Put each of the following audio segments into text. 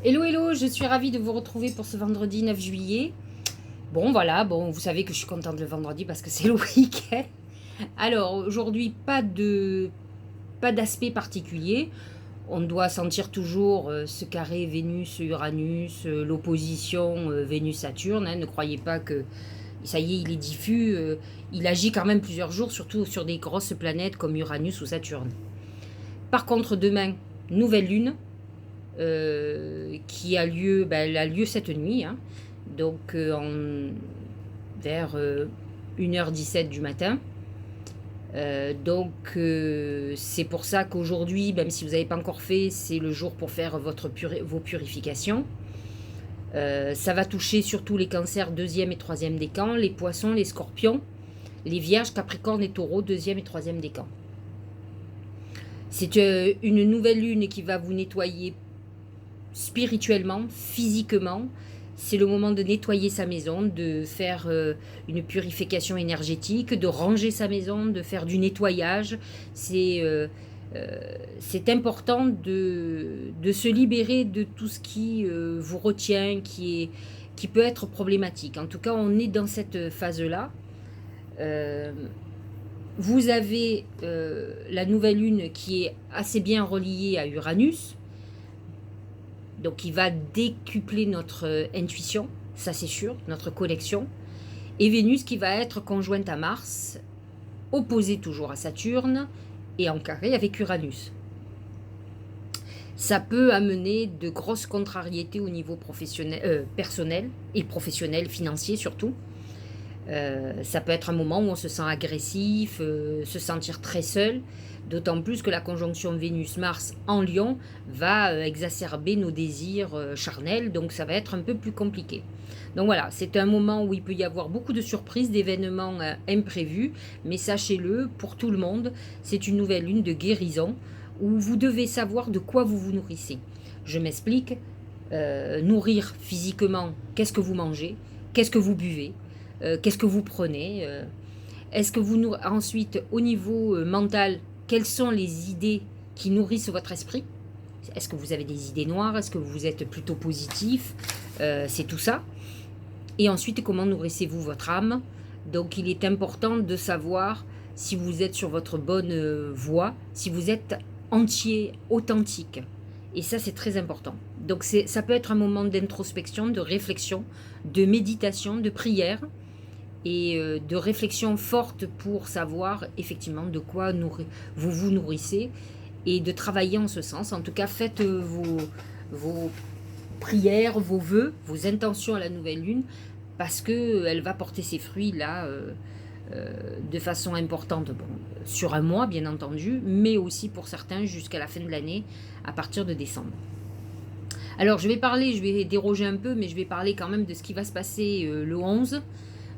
Hello, hello, je suis ravie de vous retrouver pour ce vendredi 9 juillet. Bon, voilà, bon, vous savez que je suis contente le vendredi parce que c'est le week-end. Alors, aujourd'hui, pas d'aspect particulier. On doit sentir toujours ce carré Vénus-Uranus, l'opposition Vénus-Saturne, hein. Ne croyez pas que ça y est, il est diffus. Il agit quand même plusieurs jours, surtout sur des grosses planètes comme Uranus ou Saturne. Par contre, demain, nouvelle lune, qui a lieu, elle a lieu cette nuit, hein, donc vers 1h17 du matin. C'est pour ça qu'aujourd'hui, même si vous n'avez pas encore fait, c'est le jour pour faire vos purifications. Ça va toucher surtout les cancers deuxième et troisième décan, les poissons, les scorpions, les vierges, capricornes et taureaux, deuxième et troisième décan. C'est une nouvelle lune qui va vous nettoyer spirituellement, physiquement. C'est le moment de nettoyer sa maison, de faire une purification énergétique, de ranger sa maison, de faire du nettoyage. C'est important de se libérer de tout ce qui vous retient, qui peut être problématique. En tout cas, on est dans cette phase-là. Euh, vous avez la nouvelle lune qui est assez bien reliée à Uranus. Donc il va décupler notre intuition, ça c'est sûr, notre connexion. Et Vénus qui va être conjointe à Mars, opposée toujours à Saturne, et en carré avec Uranus. Ça peut amener de grosses contrariétés au niveau personnel et professionnel, financier surtout. Ça peut être un moment où on se sent agressif, se sentir très seul, d'autant plus que la conjonction Vénus-Mars en Lion va exacerber nos désirs charnels, donc ça va être un peu plus compliqué. Donc voilà, c'est un moment où il peut y avoir beaucoup de surprises, d'événements imprévus, mais sachez-le, pour tout le monde, c'est une nouvelle lune de guérison où vous devez savoir de quoi vous vous nourrissez. Je m'explique, nourrir physiquement, qu'est-ce que vous mangez, qu'est-ce que vous buvez, qu'est-ce que vous prenez, est-ce que vous ensuite au niveau mental, quelles sont les idées qui nourrissent votre esprit? Est-ce que vous avez des idées noires? Est-ce que vous êtes plutôt positif? C'est tout ça. Et ensuite, comment nourrissez-vous votre âme? Donc il est important de savoir si vous êtes sur votre bonne voie, si vous êtes entier, authentique. Et ça, c'est très important. Donc ça peut être un moment d'introspection, de réflexion, de méditation, de prière et de réflexion forte pour savoir effectivement de quoi vous vous nourrissez et de travailler en ce sens. En tout cas, faites vos prières, vos vœux, vos intentions à la nouvelle lune parce qu'elle va porter ses fruits là de façon importante, bon, sur un mois bien entendu, mais aussi pour certains jusqu'à la fin de l'année à partir de décembre. Alors je vais déroger un peu, mais je vais parler quand même de ce qui va se passer le 11.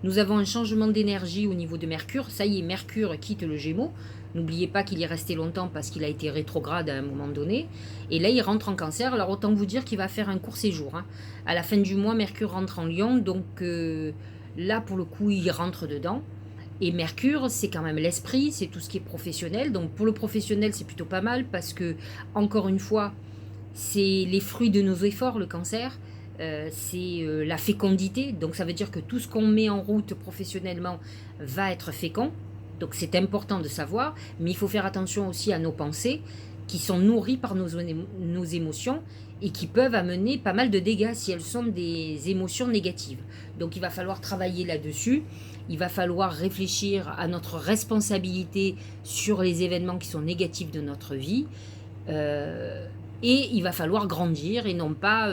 Nous avons un changement d'énergie au niveau de Mercure. Ça y est, Mercure quitte le Gémeaux. N'oubliez pas qu'il y est resté longtemps parce qu'il a été rétrograde à un moment donné. Et là, il rentre en Cancer. Alors autant vous dire qu'il va faire un court séjour, hein. À la fin du mois, Mercure rentre en Lion. Donc là, pour le coup, il rentre dedans. Et Mercure, c'est quand même l'esprit, c'est tout ce qui est professionnel. Donc pour le professionnel, c'est plutôt pas mal parce que, encore une fois, c'est les fruits de nos efforts, le cancer. C'est la fécondité. Donc ça veut dire que tout ce qu'on met en route professionnellement va être fécond. Donc c'est important de savoir. Mais il faut faire attention aussi à nos pensées qui sont nourries par nos émotions et qui peuvent amener pas mal de dégâts si elles sont des émotions négatives. Donc il va falloir travailler là-dessus. Il va falloir réfléchir à notre responsabilité sur les événements qui sont négatifs de notre vie. Et il va falloir grandir et non pas...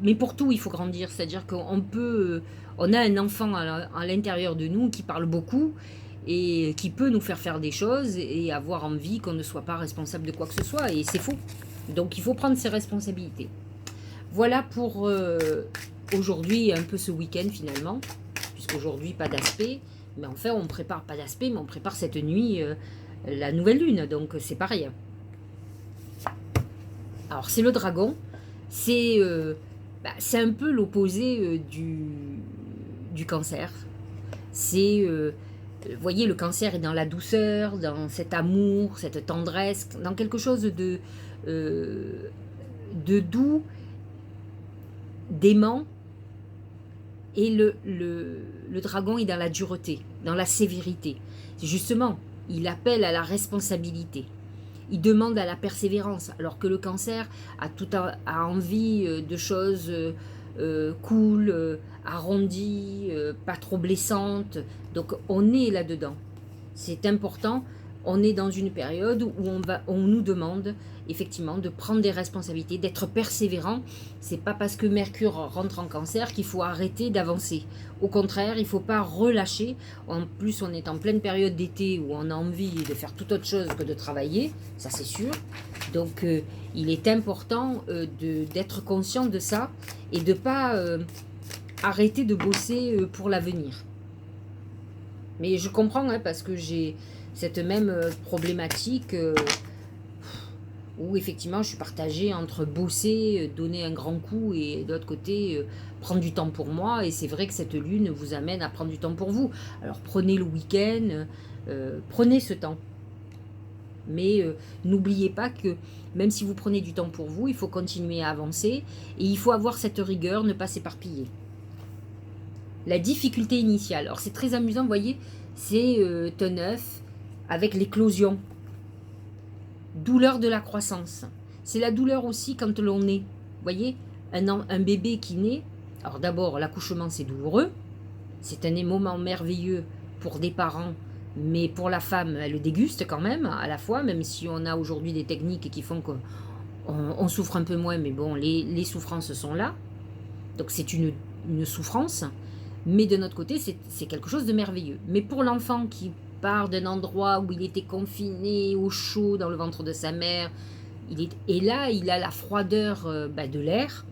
mais pour tout, il faut grandir. C'est-à-dire qu'on peut... on a un enfant à l'intérieur de nous qui parle beaucoup et qui peut nous faire des choses et avoir envie qu'on ne soit pas responsable de quoi que ce soit. Et c'est faux. Donc il faut prendre ses responsabilités. Voilà pour aujourd'hui, un peu ce week-end finalement. Puisqu'aujourd'hui, pas d'aspect. Mais enfin, on prépare pas d'aspect, mais on prépare cette nuit la nouvelle lune. Donc c'est pareil. Alors c'est le dragon. C'est un peu l'opposé du cancer. Vous voyez, le cancer est dans la douceur, dans cet amour, cette tendresse, dans quelque chose de doux dément, et le dragon est dans la dureté, dans la sévérité. Justement, il appelle à la responsabilité. Il demande à la persévérance, alors que le cancer a envie de choses cool, arrondies, pas trop blessantes. Donc on est là-dedans. C'est important. On est dans une période où on nous demande effectivement de prendre des responsabilités, d'être persévérant. C'est pas parce que Mercure rentre en cancer qu'il faut arrêter d'avancer. Au contraire, il ne faut pas relâcher. En plus, on est en pleine période d'été où on a envie de faire toute autre chose que de travailler, ça c'est sûr. Donc il est important d'être conscient de ça et de ne pas arrêter de bosser pour l'avenir. Mais je comprends, hein, parce que j'ai cette même problématique où effectivement je suis partagée entre bosser, donner un grand coup et de l'autre côté prendre du temps pour moi. Et c'est vrai que cette lune vous amène à prendre du temps pour vous. Alors prenez le week-end, prenez ce temps. Mais n'oubliez pas que même si vous prenez du temps pour vous, il faut continuer à avancer et il faut avoir cette rigueur, ne pas s'éparpiller. La difficulté initiale. Alors c'est très amusant, vous voyez, c'est un œuf avec l'éclosion. Douleur de la croissance. C'est la douleur aussi quand l'on naît. Vous voyez, un bébé qui naît, alors d'abord l'accouchement c'est douloureux, c'est un moment merveilleux pour des parents, mais pour la femme elle le déguste quand même à la fois, même si on a aujourd'hui des techniques qui font qu'on souffre un peu moins, mais bon, les souffrances sont là. Donc c'est une souffrance, mais de notre côté c'est quelque chose de merveilleux. Mais pour l'enfant qui part d'un endroit où il était confiné au chaud dans le ventre de sa mère, et là il a la froideur de l'air.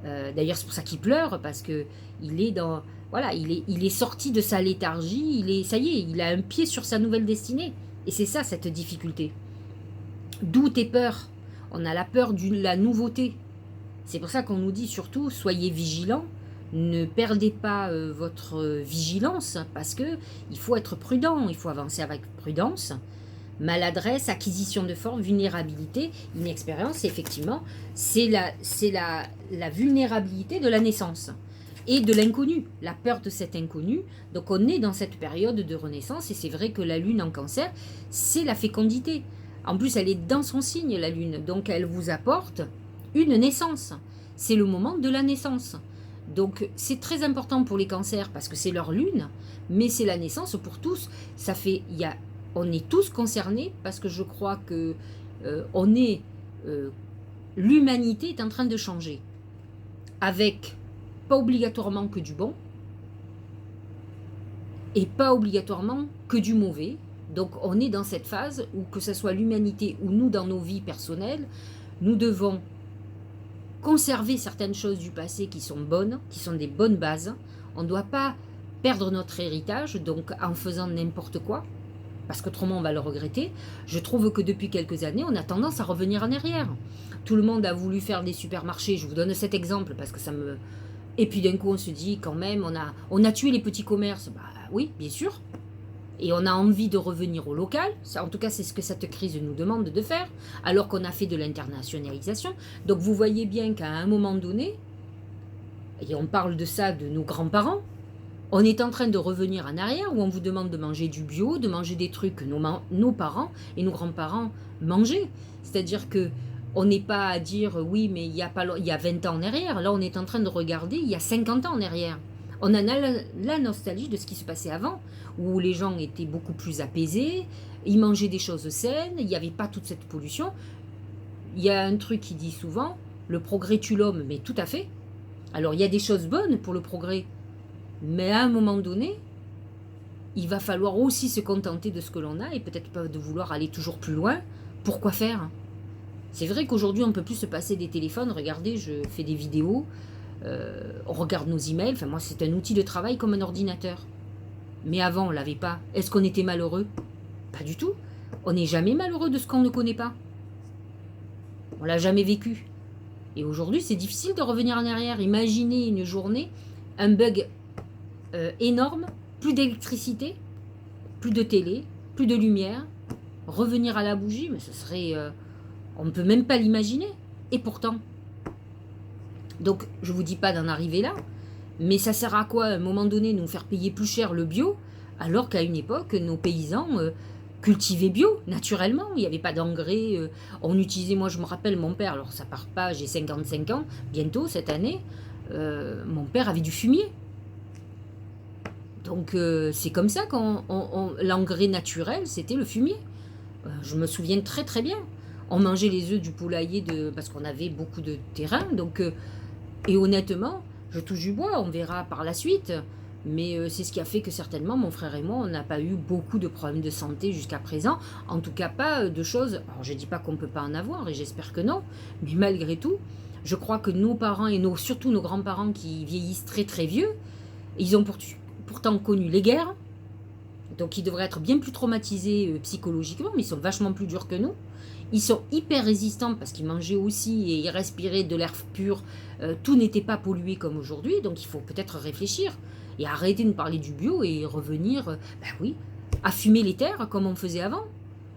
D'ailleurs c'est pour ça qu'il pleure, parce que il est dans, voilà, il est sorti de sa léthargie, ça y est, il a un pied sur sa nouvelle destinée. Et c'est ça cette difficulté. Doute et peur. On a la peur de la nouveauté. C'est pour ça qu'on nous dit surtout soyez vigilants. Ne perdez pas votre vigilance, parce que il faut être prudent, il faut avancer avec prudence. Maladresse, acquisition de force, vulnérabilité, inexpérience, effectivement, c'est la vulnérabilité de la naissance et de l'inconnu, la peur de cet inconnu. Donc on est dans cette période de renaissance, et c'est vrai que la lune en cancer, c'est la fécondité. En plus, elle est dans son signe, la lune, donc elle vous apporte une naissance. C'est le moment de la naissance. Donc c'est très important pour les cancers parce que c'est leur lune, mais c'est la naissance pour tous. Ça fait, on est tous concernés, parce que je crois que l'humanité est en train de changer, avec pas obligatoirement que du bon et pas obligatoirement que du mauvais. Donc on est dans cette phase où, que ce soit l'humanité ou nous dans nos vies personnelles, nous devons conserver certaines choses du passé qui sont bonnes, qui sont des bonnes bases. On ne doit pas perdre notre héritage donc en faisant n'importe quoi, parce qu'autrement on va le regretter. Je trouve que depuis quelques années, on a tendance à revenir en arrière. Tout le monde a voulu faire des supermarchés, je vous donne cet exemple parce que ça me... Et puis d'un coup on se dit quand même, on a tué les petits commerces. Bah oui, bien sûr. Et on a envie de revenir au local. En tout cas, c'est ce que cette crise nous demande de faire, alors qu'on a fait de l'internationalisation. Donc vous voyez bien qu'à un moment donné, et on parle de ça de nos grands-parents, on est en train de revenir en arrière, où on vous demande de manger du bio, de manger des trucs que nos parents et nos grands-parents mangeaient. C'est-à-dire que on n'est pas à dire oui, mais il y a 20 ans en arrière. Là, on est en train de regarder il y a 50 ans en arrière. On a la nostalgie de ce qui se passait avant, où les gens étaient beaucoup plus apaisés, ils mangeaient des choses saines, il n'y avait pas toute cette pollution. Il y a un truc qui dit souvent, le progrès tue l'homme, mais tout à fait. Alors il y a des choses bonnes pour le progrès, mais à un moment donné, il va falloir aussi se contenter de ce que l'on a, et peut-être pas de vouloir aller toujours plus loin. Pourquoi faire? C'est vrai qu'aujourd'hui on ne peut plus se passer des téléphones. Regardez, je fais des vidéos, on regarde nos emails, enfin moi c'est un outil de travail comme un ordinateur. Mais avant on ne l'avait pas. Est-ce qu'on était malheureux? Pas du tout. On n'est jamais malheureux de ce qu'on ne connaît pas. On l'a jamais vécu. Et aujourd'hui c'est difficile de revenir en arrière. Imaginez une journée, un bug énorme, plus d'électricité, plus de télé, plus de lumière, revenir à la bougie, mais ce serait... on ne peut même pas l'imaginer. Et pourtant, Donc, je ne vous dis pas d'en arriver là, mais ça sert à quoi, à un moment donné, nous faire payer plus cher le bio, alors qu'à une époque, nos paysans cultivaient bio, naturellement. Il n'y avait pas d'engrais. On utilisait, moi je me rappelle, mon père, alors ça part pas, j'ai 55 ans, bientôt cette année, mon père avait du fumier. Donc c'est comme ça qu'on l'engrais naturel, c'était le fumier. Je me souviens très très bien. On mangeait les œufs du poulailler parce qu'on avait beaucoup de terrain. Donc, et honnêtement, je touche du bois, on verra par la suite. Mais c'est ce qui a fait que certainement mon frère et moi, on n'a pas eu beaucoup de problèmes de santé jusqu'à présent. En tout cas, pas de choses. Alors je ne dis pas qu'on ne peut pas en avoir et j'espère que non. Mais malgré tout, je crois que nos parents et surtout nos grands-parents qui vieillissent très très vieux, ils ont pourtant connu les guerres. Donc ils devraient être bien plus traumatisés psychologiquement, mais ils sont vachement plus durs que nous. Ils sont hyper résistants parce qu'ils mangeaient aussi et ils respiraient de l'air pur. Tout n'était pas pollué comme aujourd'hui, donc il faut peut-être réfléchir et arrêter de parler du bio et revenir, ben oui, à fumer les terres comme on faisait avant.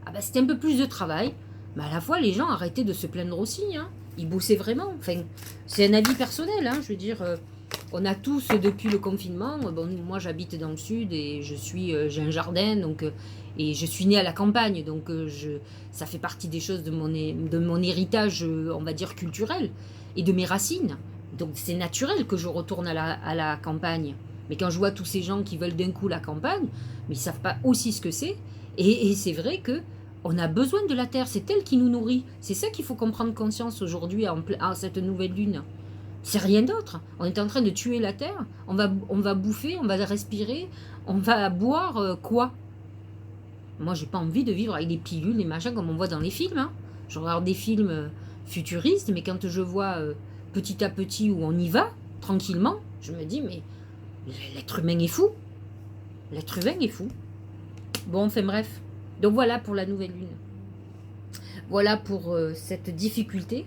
Ah ben c'était un peu plus de travail, mais à la fois les gens arrêtaient de se plaindre aussi. Hein. Ils bossaient vraiment. Enfin, c'est un avis personnel, hein, je veux dire. On a tous, depuis le confinement, bon, moi j'habite dans le sud et j'ai un jardin, donc, et je suis née à la campagne, donc ça fait partie des choses de mon héritage, on va dire, culturel, et de mes racines. Donc c'est naturel que je retourne à la campagne. Mais quand je vois tous ces gens qui veulent d'un coup la campagne, mais ils ne savent pas aussi ce que c'est, et c'est vrai que on a besoin de la terre, c'est elle qui nous nourrit. C'est ça qu'il faut comprendre conscience aujourd'hui à cette nouvelle lune. C'est rien d'autre. On est en train de tuer la terre. On va bouffer, on va respirer, on va boire quoi? Moi, j'ai pas envie de vivre avec des pilules, des machins comme on voit dans les films. Hein. Je regarde des films futuristes, mais quand je vois petit à petit où on y va, tranquillement, je me dis, mais l'être humain est fou. L'être humain est fou. Bon, enfin bref. Donc voilà pour la nouvelle lune. Voilà pour cette difficulté.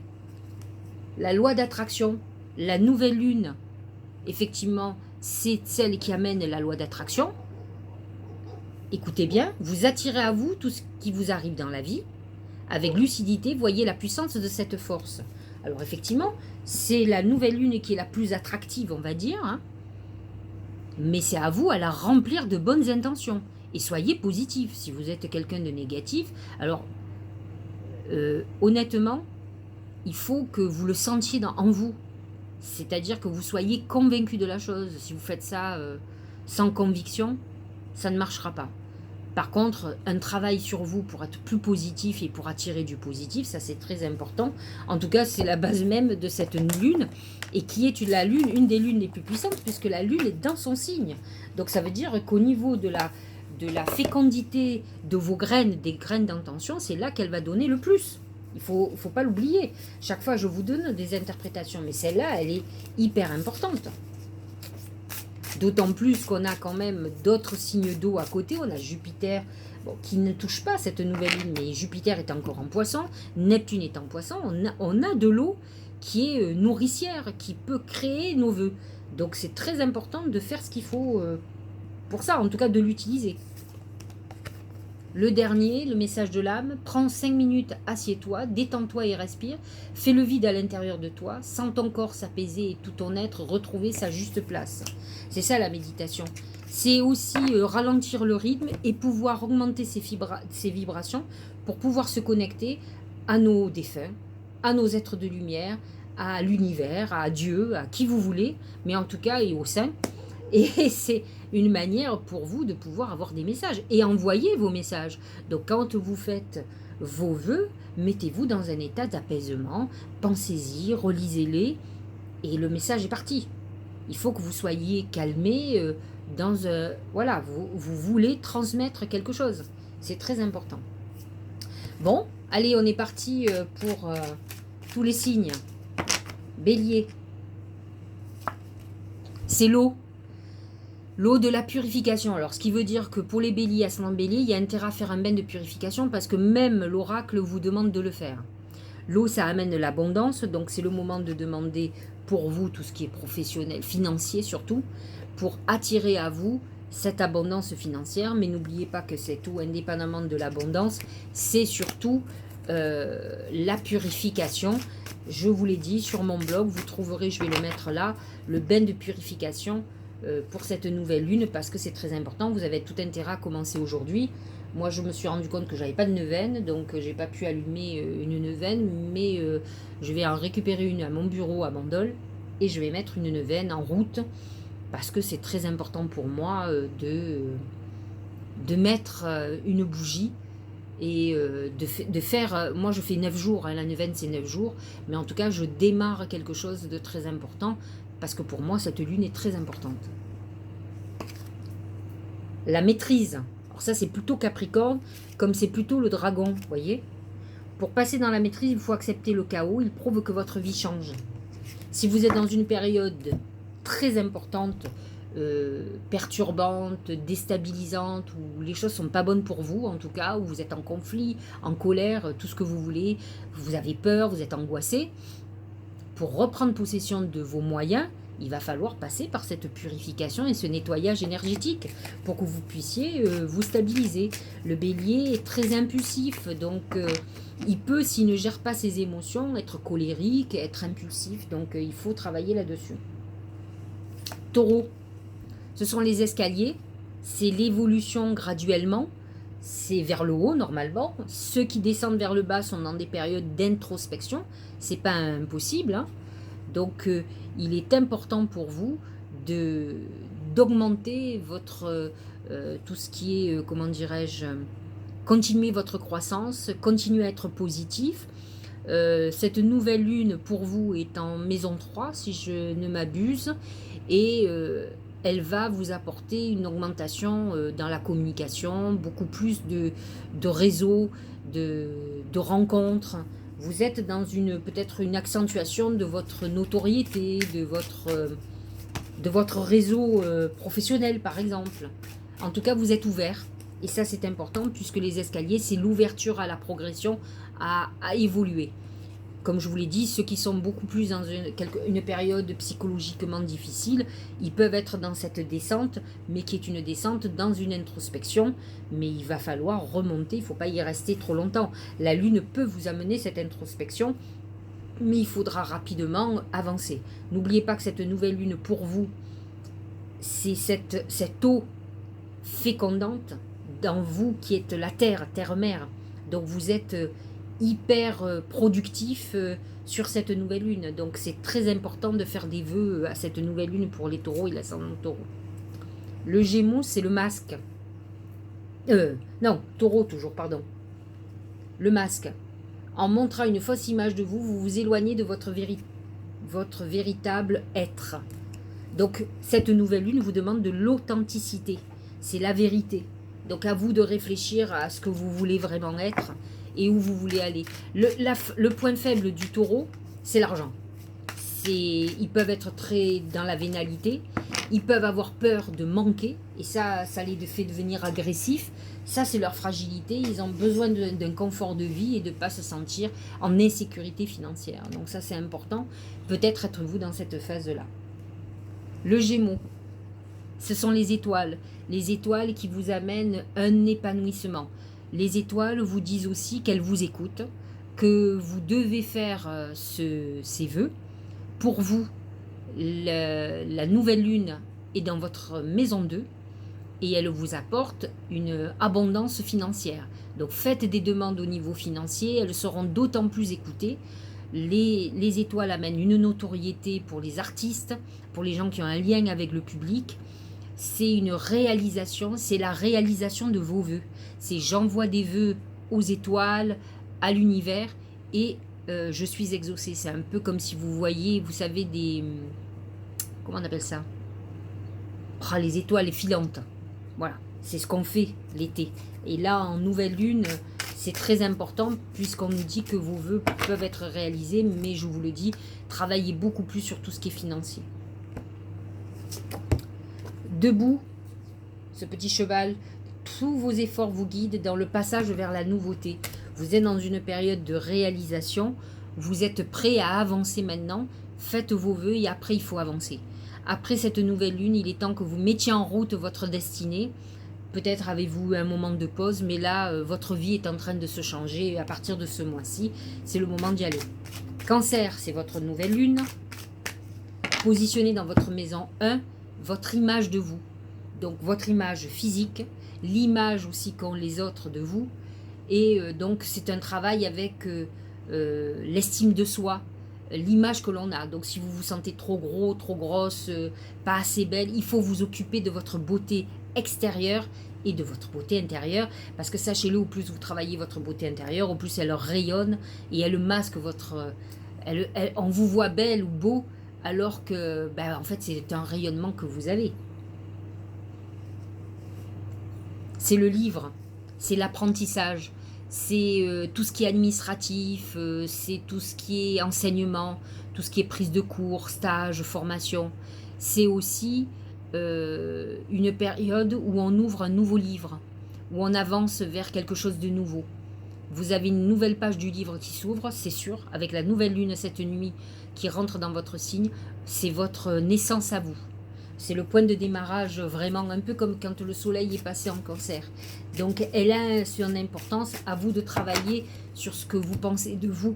La loi d'attraction. La nouvelle lune, effectivement, c'est celle qui amène la loi d'attraction. Écoutez bien, vous attirez à vous tout ce qui vous arrive dans la vie. Avec lucidité, voyez la puissance de cette force. Alors effectivement, c'est la nouvelle lune qui est la plus attractive, on va dire. Hein. Mais c'est à vous à la remplir de bonnes intentions. Et soyez positif. Si vous êtes quelqu'un de négatif, alors honnêtement, il faut que vous le sentiez en vous. C'est-à-dire que vous soyez convaincu de la chose. Si vous faites ça sans conviction, ça ne marchera pas. Par contre, un travail sur vous pour être plus positif et pour attirer du positif, ça c'est très important. En tout cas, c'est la base même de cette lune, et qui est la lune, une des lunes les plus puissantes, puisque la lune est dans son signe. Donc ça veut dire qu'au niveau de la fécondité de vos graines, des graines d'intention, c'est là qu'elle va donner le plus. Il ne faut pas l'oublier. Chaque fois, je vous donne des interprétations, mais celle-là, elle est hyper importante. D'autant plus qu'on a quand même d'autres signes d'eau à côté. On a Jupiter, bon, qui ne touche pas cette nouvelle lune, mais Jupiter est encore en poisson, Neptune est en poisson. On a de l'eau qui est nourricière, qui peut créer nos vœux. Donc c'est très important de faire ce qu'il faut pour ça, en tout cas de l'utiliser. Le dernier, le message de l'âme, prends 5 minutes, assieds-toi, détends-toi et respire, fais le vide à l'intérieur de toi, sens ton corps s'apaiser et tout ton être retrouver sa juste place. C'est ça la méditation. C'est aussi ralentir le rythme et pouvoir augmenter ses vibrations pour pouvoir se connecter à nos défunts, à nos êtres de lumière, à l'univers, à Dieu, à qui vous voulez, mais en tout cas et au sein. Et c'est une manière pour vous de pouvoir avoir des messages et envoyer vos messages. Donc quand vous faites vos vœux, mettez-vous dans un état d'apaisement, pensez-y, relisez-les et le message est parti. Il faut que vous soyez calmé voilà, vous voulez transmettre quelque chose. C'est très important. Bon, allez, on est parti pour tous les signes. Bélier. C'est l'eau. L'eau de la purification. Alors, ce qui veut dire que pour les béliers, ascendant bélier, il y a intérêt à faire un bain de purification parce que même l'oracle vous demande de le faire. L'eau, ça amène de l'abondance, donc c'est le moment de demander pour vous tout ce qui est professionnel, financier surtout, pour attirer à vous cette abondance financière. Mais n'oubliez pas que cette eau, indépendamment de l'abondance, c'est surtout la purification. Je vous l'ai dit, sur mon blog, vous trouverez, je vais le mettre là, le bain de purification pour cette nouvelle lune, parce que c'est très important. Vous avez tout intérêt à commencer aujourd'hui. Moi, je me suis rendu compte que j'avais pas de neuvaine, donc j'ai pas pu allumer une neuvaine, mais je vais en récupérer une à mon bureau à Bandol, et je vais mettre une neuvaine en route, parce que c'est très important pour moi de mettre une bougie, et de faire, moi je fais 9 jours, hein, la neuvaine c'est 9 jours, mais en tout cas je démarre quelque chose de très important, parce que pour moi cette lune est très importante. La maîtrise, alors ça c'est plutôt Capricorne, comme c'est plutôt le dragon, vous voyez. Pour passer dans la maîtrise, il faut accepter le chaos, il prouve que votre vie change. Si vous êtes dans une période très importante, perturbante, déstabilisante, où les choses sont pas bonnes pour vous, en tout cas, où vous êtes en conflit, en colère, tout ce que vous voulez, vous avez peur, vous êtes angoissé, pour reprendre possession de vos moyens, il va falloir passer par cette purification et ce nettoyage énergétique pour que vous puissiez vous stabiliser. Le bélier est très impulsif, donc il peut, s'il ne gère pas ses émotions, être colérique, être impulsif, donc il faut travailler là-dessus. Taureau, ce sont les escaliers, c'est l'évolution graduellement, c'est vers le haut normalement. Ceux qui descendent vers le bas sont dans des périodes d'introspection, c'est pas impossible, hein. Donc il est important pour vous d'augmenter votre tout ce qui est, comment dirais-je, continuer votre croissance, continuer à être positif. Cette nouvelle lune pour vous est en maison 3 si je ne m'abuse, et elle va vous apporter une augmentation dans la communication, beaucoup plus de réseaux, de rencontres. Vous êtes dans peut-être une accentuation de votre notoriété, de votre réseau professionnel par exemple. En tout cas, vous êtes ouvert. Et ça, c'est important puisque les escaliers, c'est l'ouverture à la progression, à évoluer. Comme je vous l'ai dit, ceux qui sont beaucoup plus dans une période psychologiquement difficile, ils peuvent être dans cette descente, mais qui est une descente dans une introspection. Mais il va falloir remonter, il ne faut pas y rester trop longtemps. La lune peut vous amener cette introspection, mais il faudra rapidement avancer. N'oubliez pas que cette nouvelle lune, pour vous, c'est cette eau fécondante dans vous qui êtes la terre, terre-mère. Donc vous êtes hyper productif sur cette nouvelle lune. Donc c'est très important de faire des vœux à cette nouvelle lune pour les taureaux et l'ascendant taureau. Le Gémeaux, c'est le masque. Non, taureau toujours, pardon. Le masque. En montrant une fausse image de vous, vous vous éloignez de votre véritable être. Donc cette nouvelle lune vous demande de l'authenticité. C'est la vérité. Donc à vous de réfléchir à ce que vous voulez vraiment être et où vous voulez aller. Le point faible du taureau, c'est l'argent. Ils peuvent être très dans la vénalité, ils peuvent avoir peur de manquer, et ça les fait devenir agressifs. Ça, c'est leur fragilité, ils ont besoin d'un confort de vie et de ne pas se sentir en insécurité financière. Donc ça, c'est important. Peut-être êtes-vous dans cette phase-là. Le Gémeaux, ce sont les étoiles qui vous amènent un épanouissement. Les étoiles vous disent aussi qu'elles vous écoutent, que vous devez faire ces vœux. Pour vous, la nouvelle lune est dans votre maison 2 et elle vous apporte une abondance financière. Donc faites des demandes au niveau financier, elles seront d'autant plus écoutées. Les étoiles amènent une notoriété pour les artistes, pour les gens qui ont un lien avec le public. C'est une réalisation, c'est la réalisation de vos vœux. C'est j'envoie des vœux aux étoiles, à l'univers, et je suis exaucé. C'est un peu comme si vous voyez, vous savez, comment on appelle ça? Les étoiles filantes. Voilà, c'est ce qu'on fait l'été. Et là, en nouvelle lune, c'est très important puisqu'on nous dit que vos vœux peuvent être réalisés, mais je vous le dis, travaillez beaucoup plus sur tout ce qui est financier. Debout, ce petit cheval, tous vos efforts vous guident dans le passage vers la nouveauté. Vous êtes dans une période de réalisation, vous êtes prêt à avancer maintenant, faites vos vœux et après il faut avancer. Après cette nouvelle lune, il est temps que vous mettiez en route votre destinée Peut-être avez-vous un moment de pause, mais là, votre vie est en train de se changer à partir de ce mois-ci. C'est le moment d'y aller. Cancer, c'est votre nouvelle lune. Positionnée dans votre maison 1, votre image de vous. Donc, votre image physique, l'image aussi qu'ont les autres de vous. Et donc, c'est un travail avec l'estime de soi, l'image que l'on a. Donc, si vous vous sentez trop gros, trop grosse, pas assez belle, il faut vous occuper de votre beauté extérieure et de votre beauté intérieure, parce que sachez-le, au plus vous travaillez votre beauté intérieure, au plus elle rayonne et elle masque votre... on vous voit belle ou beau, alors que, ben, en fait, c'est un rayonnement que vous avez. C'est le livre, c'est l'apprentissage, c'est tout ce qui est administratif, c'est tout ce qui est enseignement, tout ce qui est prise de cours, stage, formation. C'est aussi une période où on ouvre un nouveau livre, où on avance vers quelque chose de nouveau. Vous avez une nouvelle page du livre qui s'ouvre, c'est sûr, avec la nouvelle lune cette nuit qui rentre dans votre signe. C'est votre naissance à vous. C'est le point de démarrage vraiment un peu comme quand le soleil est passé en cancer. Donc elle a son importance, à vous de travailler sur ce que vous pensez de vous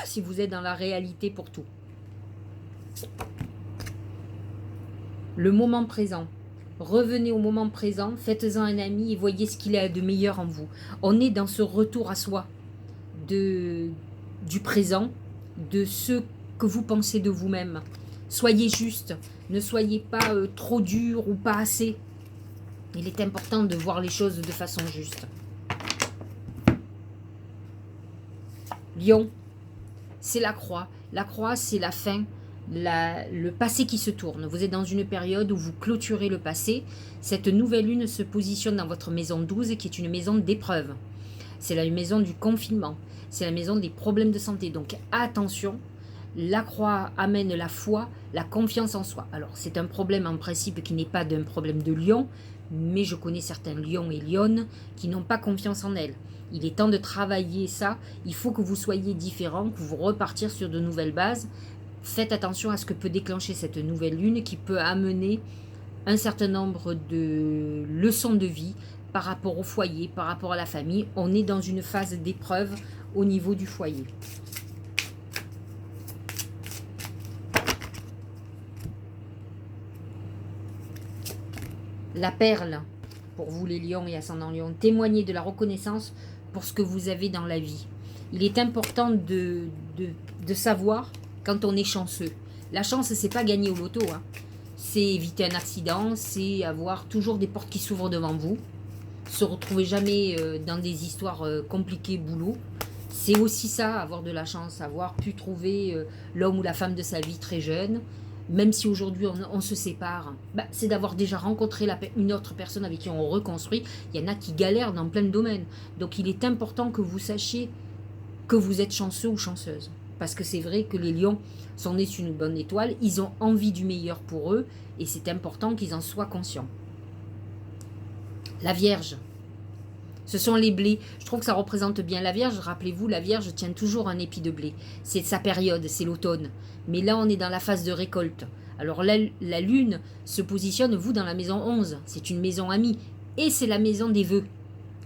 si vous êtes dans la réalité pour tout. Le moment présent. Revenez au moment présent, faites-en un ami et voyez ce qu'il a de meilleur en vous. On est dans ce retour à soi du présent, de ce que vous pensez de vous-même. Soyez juste, ne soyez pas trop dur ou pas assez. Il est important de voir les choses de façon juste. Lion, c'est la croix. La croix, c'est la fin, le passé qui se tourne. Vous êtes dans une période où vous clôturez le passé. Cette nouvelle lune se positionne dans votre maison 12, qui est une maison d'épreuve. C'est la maison du confinement. C'est la maison des problèmes de santé. Donc attention, la croix amène la foi, la confiance en soi. Alors c'est un problème en principe qui n'est pas d'un problème de lion, mais je connais certains lions et lionnes qui n'ont pas confiance en elles. Il est temps de travailler ça. Il faut que vous soyez différents, que vous repartir sur de nouvelles bases. Faites attention à ce que peut déclencher cette nouvelle lune qui peut amener un certain nombre de leçons de vie par rapport au foyer, par rapport à la famille. On est dans une phase d'épreuve au niveau du foyer. La perle, pour vous les lions et ascendants lions, témoignez de la reconnaissance pour ce que vous avez dans la vie. Il est important de savoir quand on est chanceux. La chance, c'est pas gagner au loto, hein. C'est éviter un accident, c'est avoir toujours des portes qui s'ouvrent devant vous, se retrouver jamais dans des histoires compliquées boulot. C'est aussi ça, avoir de la chance, avoir pu trouver l'homme ou la femme de sa vie très jeune. Même si aujourd'hui on se sépare, bah, c'est d'avoir déjà rencontré une autre personne avec qui on reconstruit. Il y en a qui galèrent dans plein de domaines. Donc il est important que vous sachiez que vous êtes chanceux ou chanceuse. Parce que c'est vrai que les lions sont nés sur une bonne étoile, ils ont envie du meilleur pour eux, et c'est important qu'ils en soient conscients. La Vierge, ce sont les blés. Je trouve que ça représente bien la Vierge. Rappelez-vous, la Vierge tient toujours un épi de blé. C'est sa période, c'est l'automne. Mais là, on est dans la phase de récolte. Alors la Lune se positionne, vous, dans la maison 11. C'est une maison amie. Et c'est la maison des vœux.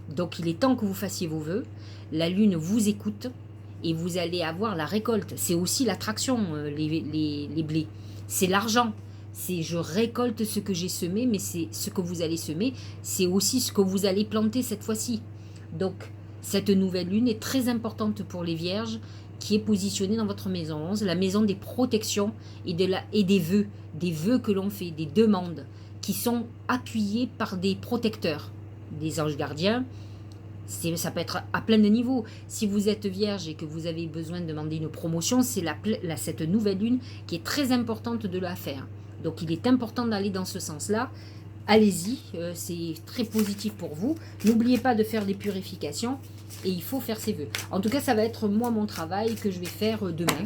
Donc il est temps que vous fassiez vos vœux. La Lune vous écoute et vous allez avoir la récolte. C'est aussi l'attraction, les blés. C'est l'argent. C'est je récolte ce que j'ai semé, mais c'est ce que vous allez semer, c'est aussi ce que vous allez planter cette fois-ci. Donc, cette nouvelle lune est très importante pour les vierges, qui est positionnée dans votre maison 11, la maison des protections et des vœux que l'on fait, des demandes, qui sont appuyées par des protecteurs, des anges gardiens. Ça peut être à plein de niveaux. Si vous êtes vierge et que vous avez besoin de demander une promotion, c'est cette nouvelle lune qui est très importante de la faire. Donc il est important d'aller dans ce sens-là. Allez-y, c'est très positif pour vous. N'oubliez pas de faire des purifications et il faut faire ses vœux. En tout cas, ça va être moi mon travail que je vais faire demain.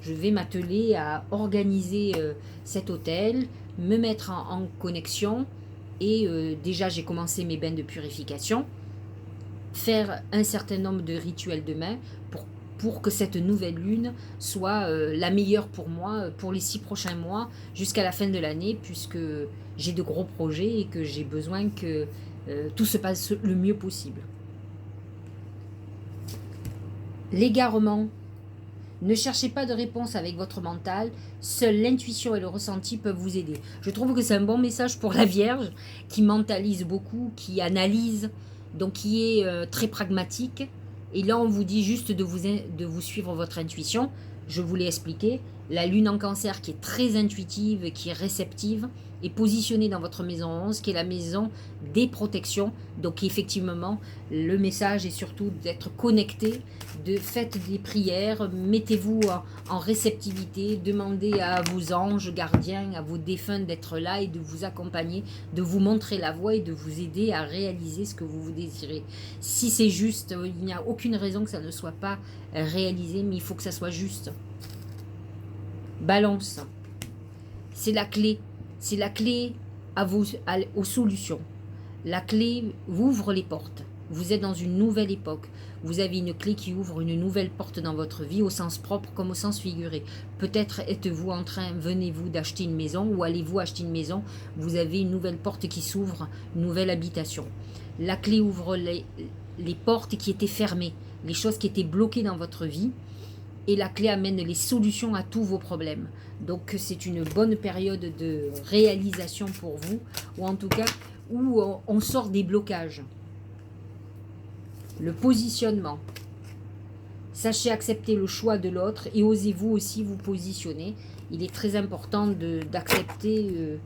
Je vais m'atteler à organiser cet hôtel, me mettre en connexion et déjà j'ai commencé mes bains de purification. Faire un certain nombre de rituels demain pour pour que cette nouvelle lune soit la meilleure pour moi pour les 6 prochains mois jusqu'à la fin de l'année, puisque j'ai de gros projets et que j'ai besoin que tout se passe le mieux possible. L'égarement. Ne cherchez pas de réponse avec votre mental, seule l'intuition et le ressenti peuvent vous aider. Je trouve que c'est un bon message pour la Vierge, qui mentalise beaucoup, qui analyse, donc qui est très pragmatique. Et là, on vous dit juste de vous suivre votre intuition. Je vous l'ai expliqué. La lune en Cancer, qui est très intuitive, qui est réceptive, est positionnée dans votre maison 11, qui est la maison des protections. Donc effectivement, le message est surtout d'être connecté, de faites des prières, mettez-vous en réceptivité, demandez à vos anges gardiens, à vos défunts d'être là et de vous accompagner, de vous montrer la voie et de vous aider à réaliser ce que vous désirez. Si c'est juste, il n'y a aucune raison que ça ne soit pas réalisé, mais il faut que ça soit juste. Balance, c'est la clé. C'est la clé aux solutions. La clé ouvre les portes. Vous êtes dans une nouvelle époque. Vous avez une clé qui ouvre une nouvelle porte dans votre vie, au sens propre comme au sens figuré. Peut-être êtes-vous en train, venez-vous d'acheter une maison ou allez-vous acheter une maison. Vous avez une nouvelle porte qui s'ouvre, une nouvelle habitation. La clé ouvre les portes qui étaient fermées, les choses qui étaient bloquées dans votre vie. Et la clé amène les solutions à tous vos problèmes. Donc c'est une bonne période de réalisation pour vous, ou en tout cas où on sort des blocages. Le positionnement. Sachez accepter le choix de l'autre et osez-vous aussi vous positionner. Il est très important d'accepter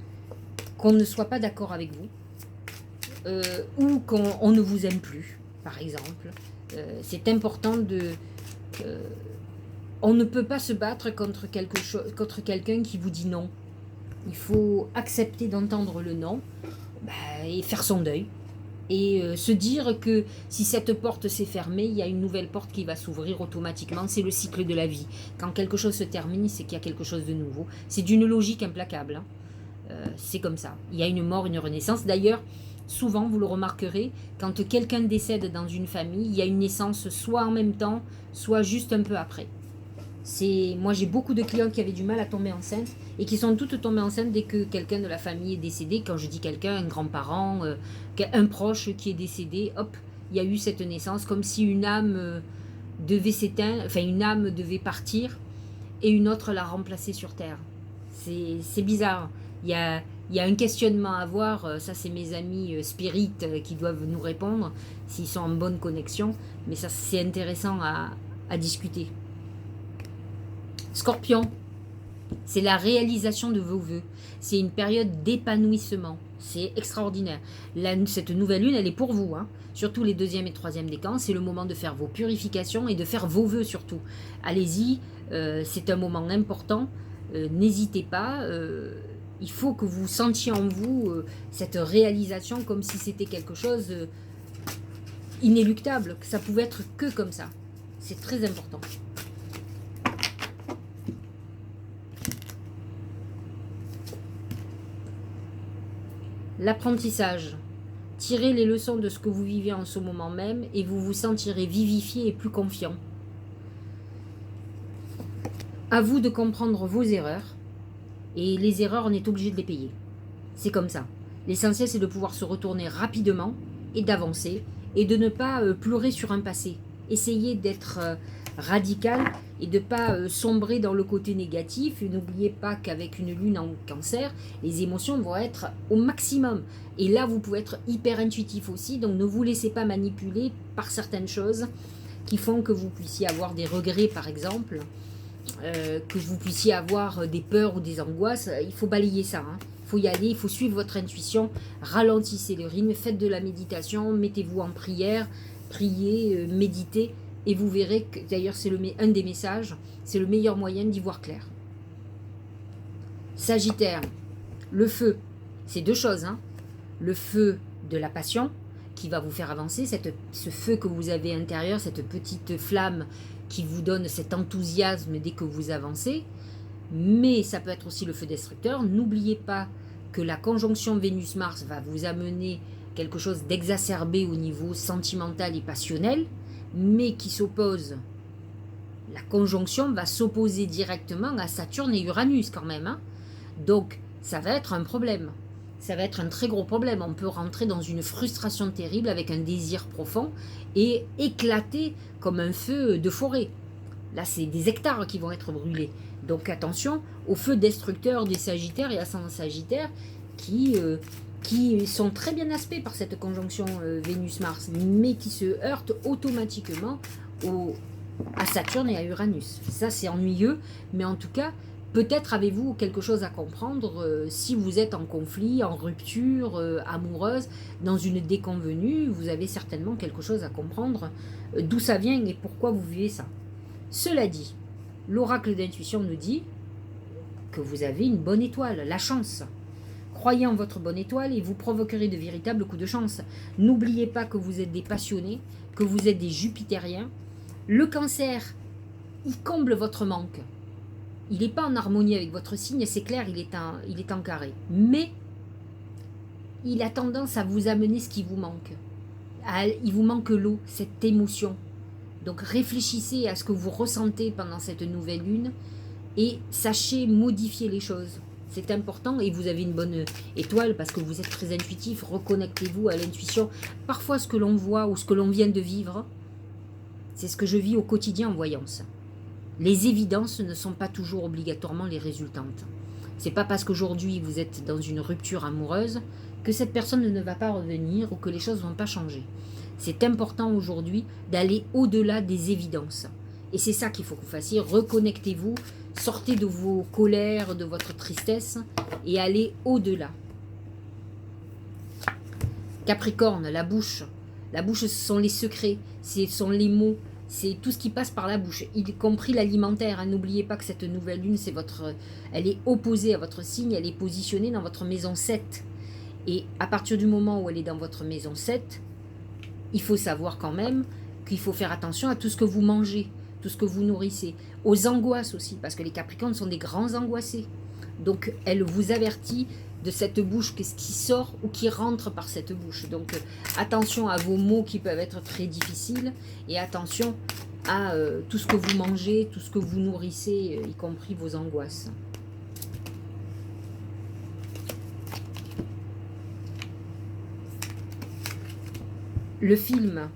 qu'on ne soit pas d'accord avec vous ou qu'on ne vous aime plus, par exemple. C'est important de... on ne peut pas se battre contre quelqu'un qui vous dit non. Il faut accepter d'entendre le non et faire son deuil. Et se dire que si cette porte s'est fermée, il y a une nouvelle porte qui va s'ouvrir automatiquement. C'est le cycle de la vie. Quand quelque chose se termine, c'est qu'il y a quelque chose de nouveau. C'est d'une logique implacable. C'est comme ça. Il y a une mort, une renaissance. D'ailleurs, souvent, vous le remarquerez, quand quelqu'un décède dans une famille, il y a une naissance soit en même temps, soit juste un peu après. Moi, j'ai beaucoup de clients qui avaient du mal à tomber enceinte et qui sont toutes tombées enceintes dès que quelqu'un de la famille est décédé. Quand je dis quelqu'un, un grand-parent, un proche qui est décédé, hop, il y a eu cette naissance, comme si une âme devait s'éteindre, enfin une âme devait partir et une autre la remplacer sur Terre. C'est bizarre. Il y a un questionnement à avoir. Ça, c'est mes amis spirites qui doivent nous répondre s'ils sont en bonne connexion. Mais ça, c'est intéressant à discuter. Scorpion, c'est la réalisation de vos vœux. C'est une période d'épanouissement. C'est extraordinaire. Cette nouvelle lune, elle est pour vous. Surtout les 2e et 3e décans. C'est le moment de faire vos purifications et de faire vos vœux surtout. Allez-y, c'est un moment important. N'hésitez pas. Il faut que vous sentiez en vous cette réalisation comme si c'était quelque chose inéluctable. Que ça pouvait être que comme ça. C'est très important. L'apprentissage. Tirez les leçons de ce que vous vivez en ce moment même et vous vous sentirez vivifié et plus confiant. À vous de comprendre vos erreurs. Et les erreurs, on est obligé de les payer. C'est comme ça. L'essentiel, c'est de pouvoir se retourner rapidement et d'avancer et de ne pas pleurer sur un passé. Essayez d'être radical et de ne pas sombrer dans le côté négatif. Et n'oubliez pas qu'avec une lune en Cancer, les émotions vont être au maximum. Et là, vous pouvez être hyper intuitif aussi. Donc, ne vous laissez pas manipuler par certaines choses qui font que vous puissiez avoir des regrets, par exemple. Que vous puissiez avoir des peurs ou des angoisses. Il faut balayer ça. Il faut y aller, il faut suivre votre intuition. Ralentissez le rythme, faites de la méditation, mettez-vous en prière, priez, méditez. Et vous verrez que, d'ailleurs, c'est un des messages, c'est le meilleur moyen d'y voir clair. Sagittaire, le feu, c'est 2 choses. Le feu de la passion, qui va vous faire avancer, ce feu que vous avez intérieur, cette petite flamme qui vous donne cet enthousiasme dès que vous avancez. Mais ça peut être aussi le feu destructeur. N'oubliez pas que la conjonction Vénus-Mars va vous amener quelque chose d'exacerbé au niveau sentimental et passionnel, mais qui s'oppose la conjonction va s'opposer directement à Saturne et Uranus quand même, hein. Donc, ça va être un problème. Ça va être un très gros problème. On peut rentrer dans une frustration terrible avec un désir profond et éclater comme un feu de forêt. Là, c'est des hectares qui vont être brûlés. Donc, attention aux feux destructeurs des Sagittaires et ascendants Sagittaires qui sont très bien aspects par cette conjonction Vénus-Mars, mais qui se heurtent automatiquement à Saturne et à Uranus. Ça, c'est ennuyeux, mais en tout cas, peut-être avez-vous quelque chose à comprendre si vous êtes en conflit, en rupture amoureuse, dans une déconvenue, vous avez certainement quelque chose à comprendre d'où ça vient et pourquoi vous vivez ça. Cela dit, l'oracle d'intuition nous dit que vous avez une bonne étoile, la chance. Croyez en votre bonne étoile et vous provoquerez de véritables coups de chance. N'oubliez pas que vous êtes des passionnés, que vous êtes des jupitériens. Le cancer, il comble votre manque. Il n'est pas en harmonie avec votre signe, c'est clair, il est en carré. Mais il a tendance à vous amener ce qui vous manque. Il vous manque l'eau, cette émotion. Donc réfléchissez à ce que vous ressentez pendant cette nouvelle lune et sachez modifier les choses. C'est important et vous avez une bonne étoile parce que vous êtes très intuitif. Reconnectez-vous à l'intuition. Parfois, ce que l'on voit ou ce que l'on vient de vivre, c'est ce que je vis au quotidien en voyance. Les évidences ne sont pas toujours obligatoirement les résultantes. C'est pas parce qu'aujourd'hui vous êtes dans une rupture amoureuse que cette personne ne va pas revenir ou que les choses ne vont pas changer. C'est important aujourd'hui d'aller au-delà des évidences. Et c'est ça qu'il faut que vous fassiez. Reconnectez-vous, sortez de vos colères, de votre tristesse et allez au-delà. Capricorne, la bouche. La bouche, ce sont les secrets, ce sont les mots, c'est tout ce qui passe par la bouche, y compris l'alimentaire. Hein. N'oubliez pas que cette nouvelle lune, elle est opposée à votre signe, elle est positionnée dans votre maison 7. Et à partir du moment où elle est dans votre maison 7, il faut savoir quand même qu'il faut faire attention à tout ce que vous mangez, tout ce que vous nourrissez, aux angoisses aussi, parce que les Capricornes sont des grands angoissés. Donc, elle vous avertit de cette bouche, qu'est-ce qui sort ou qui rentre par cette bouche. Donc, attention à vos mots qui peuvent être très difficiles et attention à tout ce que vous mangez, tout ce que vous nourrissez, y compris vos angoisses. Le film.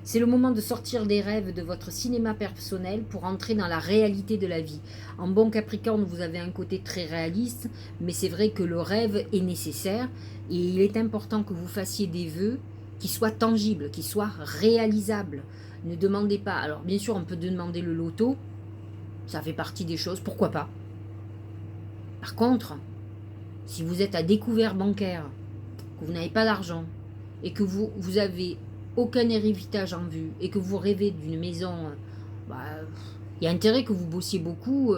C'est le moment de sortir des rêves de votre cinéma personnel pour entrer dans la réalité de la vie. En bon Capricorne, vous avez un côté très réaliste, mais c'est vrai que le rêve est nécessaire et il est important que vous fassiez des vœux qui soient tangibles, qui soient réalisables. Ne demandez pas. Alors bien sûr, on peut demander le loto, ça fait partie des choses, pourquoi pas. Par contre, si vous êtes à découvert bancaire, que vous n'avez pas d'argent et que vous avez aucun héritage en vue et que vous rêvez d'une maison, il y a intérêt que vous bossiez beaucoup,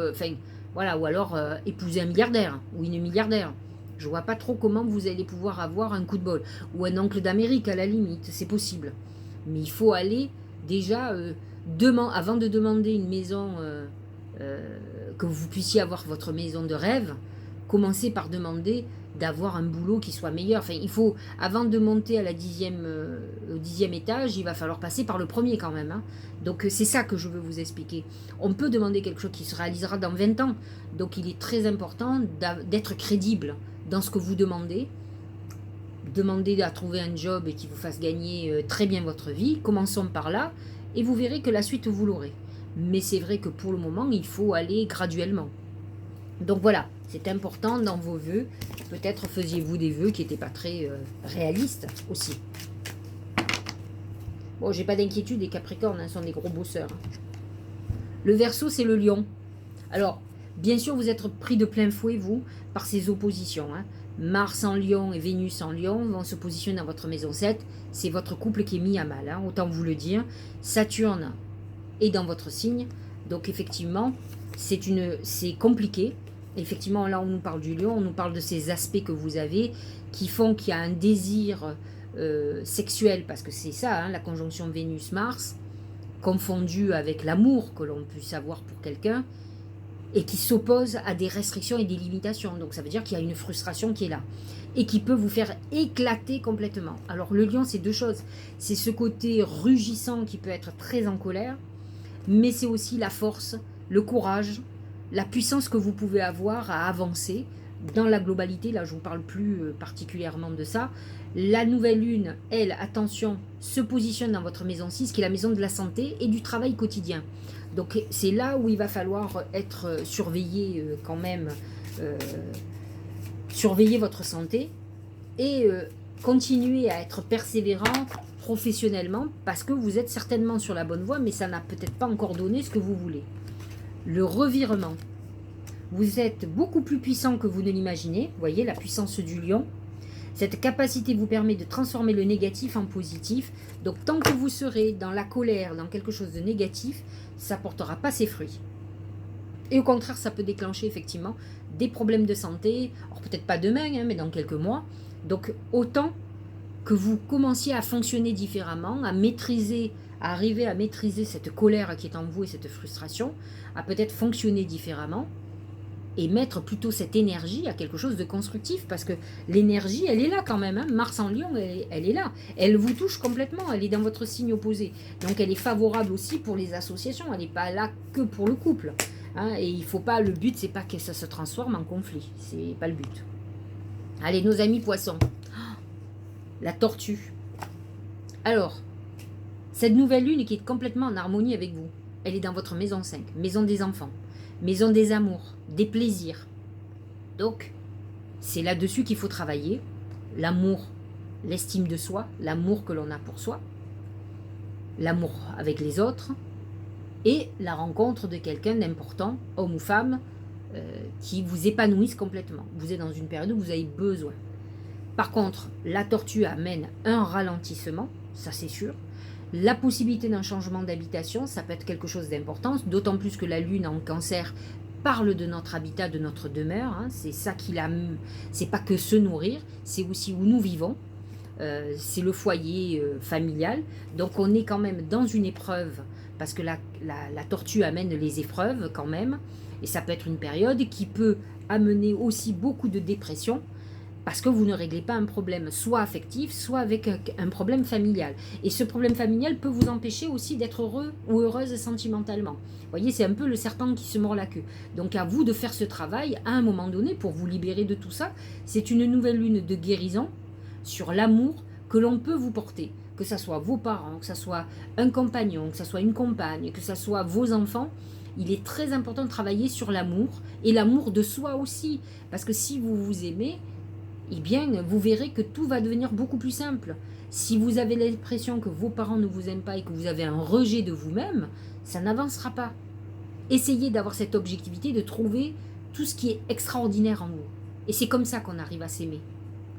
voilà, ou alors épouser un milliardaire ou une milliardaire. Je vois pas trop comment vous allez pouvoir avoir un coup de bol. Ou un oncle d'Amérique à la limite, c'est possible. Mais il faut aller déjà, avant de demander une maison, que vous puissiez avoir votre maison de rêve, commencez par demander d'avoir un boulot qui soit meilleur. Enfin, il faut, avant de monter à au 10e étage, il va falloir passer par le premier quand même. Hein. Donc c'est ça que je veux vous expliquer. On peut demander quelque chose qui se réalisera dans 20 ans. Donc il est très important d'être crédible dans ce que vous demandez. Demandez à trouver un job qui vous fasse gagner très bien votre vie. Commençons par là et vous verrez que la suite vous l'aurez. Mais c'est vrai que pour le moment, il faut aller graduellement. Donc voilà, c'est important dans vos vœux. Peut-être faisiez-vous des vœux qui n'étaient pas très réalistes aussi. Bon, j'ai pas d'inquiétude, les Capricornes sont des gros bosseurs. Le Verseau, c'est le Lion. Alors, bien sûr, vous êtes pris de plein fouet, vous, par ces oppositions. Hein. Mars en Lion et Vénus en Lion vont se positionner dans votre maison 7. C'est votre couple qui est mis à mal, hein, autant vous le dire. Saturne est dans votre signe. Donc, effectivement, c'est compliqué. Effectivement, là, on nous parle du lion, on nous parle de ces aspects que vous avez qui font qu'il y a un désir sexuel, parce que c'est ça, hein, la conjonction Vénus-Mars, confondue avec l'amour que l'on puisse avoir pour quelqu'un, et qui s'oppose à des restrictions et des limitations. Donc, ça veut dire qu'il y a une frustration qui est là, et qui peut vous faire éclater complètement. Alors, le lion, c'est deux choses. C'est ce côté rugissant qui peut être très en colère, mais c'est aussi la force, le courage, la puissance que vous pouvez avoir à avancer dans la globalité. Là, je ne vous parle plus particulièrement de ça. La nouvelle lune, elle, attention, se positionne dans votre maison 6, qui est la maison de la santé et du travail quotidien. Donc, c'est là où il va falloir être surveillé quand même, surveiller votre santé et continuer à être persévérant professionnellement, parce que vous êtes certainement sur la bonne voie, mais ça n'a peut-être pas encore donné ce que vous voulez. Le revirement. Vous êtes beaucoup plus puissant que vous ne l'imaginez. Vous voyez la puissance du lion. Cette capacité vous permet de transformer le négatif en positif. Donc tant que vous serez dans la colère, dans quelque chose de négatif, ça ne portera pas ses fruits. Et au contraire, ça peut déclencher effectivement des problèmes de santé. Alors peut-être pas demain, hein, mais dans quelques mois. Donc autant que vous commenciez à fonctionner différemment, à maîtriser, à arriver à maîtriser cette colère qui est en vous et cette frustration, à peut-être fonctionner différemment et mettre plutôt cette énergie à quelque chose de constructif, parce que l'énergie, elle est là quand même, hein. Mars en Lion, elle est là, elle vous touche complètement, elle est dans votre signe opposé, donc elle est favorable aussi pour les associations, elle n'est pas là que pour le couple, hein. Et il faut pas, le but c'est pas que ça se transforme en conflit, c'est pas le but. Allez, nos amis poissons, la tortue. Alors, cette nouvelle lune qui est complètement en harmonie avec vous, elle est dans votre maison 5, maison des enfants, maison des amours, des plaisirs. Donc, c'est là-dessus qu'il faut travailler. L'amour, l'estime de soi, l'amour que l'on a pour soi, l'amour avec les autres, et la rencontre de quelqu'un d'important, homme ou femme, qui vous épanouisse complètement. Vous êtes dans une période où vous avez besoin. Par contre, la tortue amène un ralentissement, ça c'est sûr. La possibilité d'un changement d'habitation, ça peut être quelque chose d'important, d'autant plus que la lune en cancer parle de notre habitat, de notre demeure, hein. C'est ça qu'il a, c'est pas que se nourrir, c'est aussi où nous vivons, c'est le foyer familial. Donc on est quand même dans une épreuve, parce que la tortue amène les épreuves quand même, et ça peut être une période qui peut amener aussi beaucoup de dépression, parce que vous ne réglez pas un problème soit affectif, soit avec un problème familial. Et ce problème familial peut vous empêcher aussi d'être heureux ou heureuse sentimentalement. Vous voyez, c'est un peu le serpent qui se mord la queue. Donc à vous de faire ce travail à un moment donné pour vous libérer de tout ça. C'est une nouvelle lune de guérison sur l'amour que l'on peut vous porter. Que ce soit vos parents, que ce soit un compagnon, que ce soit une compagne, que ce soit vos enfants. Il est très important de travailler sur l'amour et l'amour de soi aussi. Parce que si vous vous aimez, eh bien, vous verrez que tout va devenir beaucoup plus simple. Si vous avez l'impression que vos parents ne vous aiment pas et que vous avez un rejet de vous-même, ça n'avancera pas. Essayez d'avoir cette objectivité, de trouver tout ce qui est extraordinaire en vous. Et c'est comme ça qu'on arrive à s'aimer.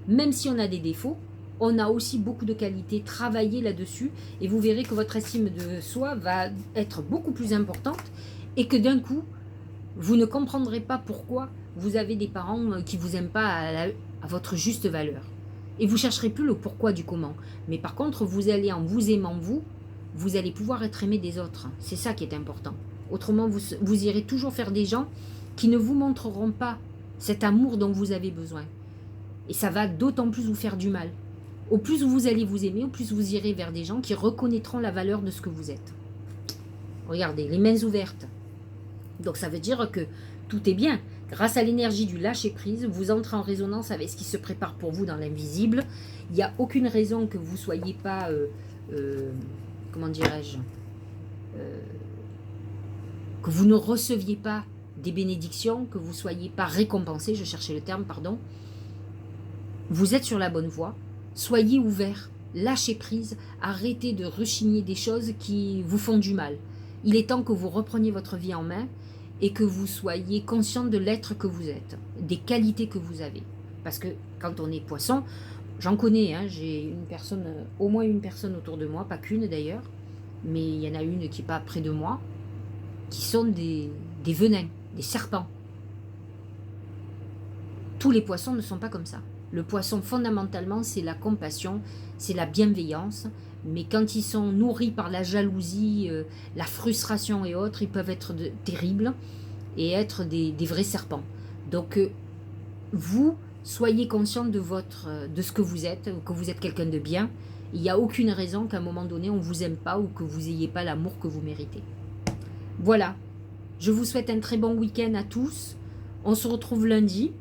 Même si on a des défauts, on a aussi beaucoup de qualités. Travaillez là-dessus et vous verrez que votre estime de soi va être beaucoup plus importante et que d'un coup, vous ne comprendrez pas pourquoi vous avez des parents qui ne vous aiment pas à votre juste valeur. Et vous ne chercherez plus le pourquoi du comment. Mais par contre, vous allez, en vous aimant vous allez pouvoir être aimé des autres. C'est ça qui est important. Autrement, vous irez toujours faire des gens qui ne vous montreront pas cet amour dont vous avez besoin. Et ça va d'autant plus vous faire du mal. Au plus vous allez vous aimer, au plus vous irez vers des gens qui reconnaîtront la valeur de ce que vous êtes. Regardez, les mains ouvertes. Donc ça veut dire que tout est bien. Grâce à l'énergie du lâcher-prise, vous entrez en résonance avec ce qui se prépare pour vous dans l'invisible. Il n'y a aucune raison que vous ne soyez pas, comment dirais-je, que vous ne receviez pas des bénédictions, que vous ne soyez pas récompensé, je cherchais le terme, pardon. Vous êtes sur la bonne voie. Soyez ouverts, lâchez prise, arrêtez de rechigner des choses qui vous font du mal. Il est temps que vous repreniez votre vie en main et que vous soyez conscient de l'être que vous êtes, des qualités que vous avez. Parce que quand on est poisson, j'en connais, hein, j'ai une personne, au moins une personne autour de moi, pas qu'une d'ailleurs, mais il y en a une qui n'est pas près de moi, qui sont des venins, des serpents. Tous les poissons ne sont pas comme ça. Le poisson, fondamentalement, c'est la compassion, c'est la bienveillance, mais quand ils sont nourris par la jalousie, la frustration et autres, ils peuvent être terribles et être des vrais serpents. Donc, vous, soyez conscient de ce que vous êtes quelqu'un de bien. Il n'y a aucune raison qu'à un moment donné, on ne vous aime pas ou que vous n'ayez pas l'amour que vous méritez. Voilà, je vous souhaite un très bon week-end à tous. On se retrouve lundi.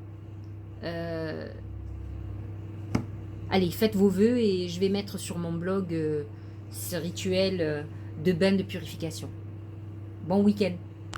Allez, faites vos vœux et je vais mettre sur mon blog ce rituel de bain de purification. Bon week-end.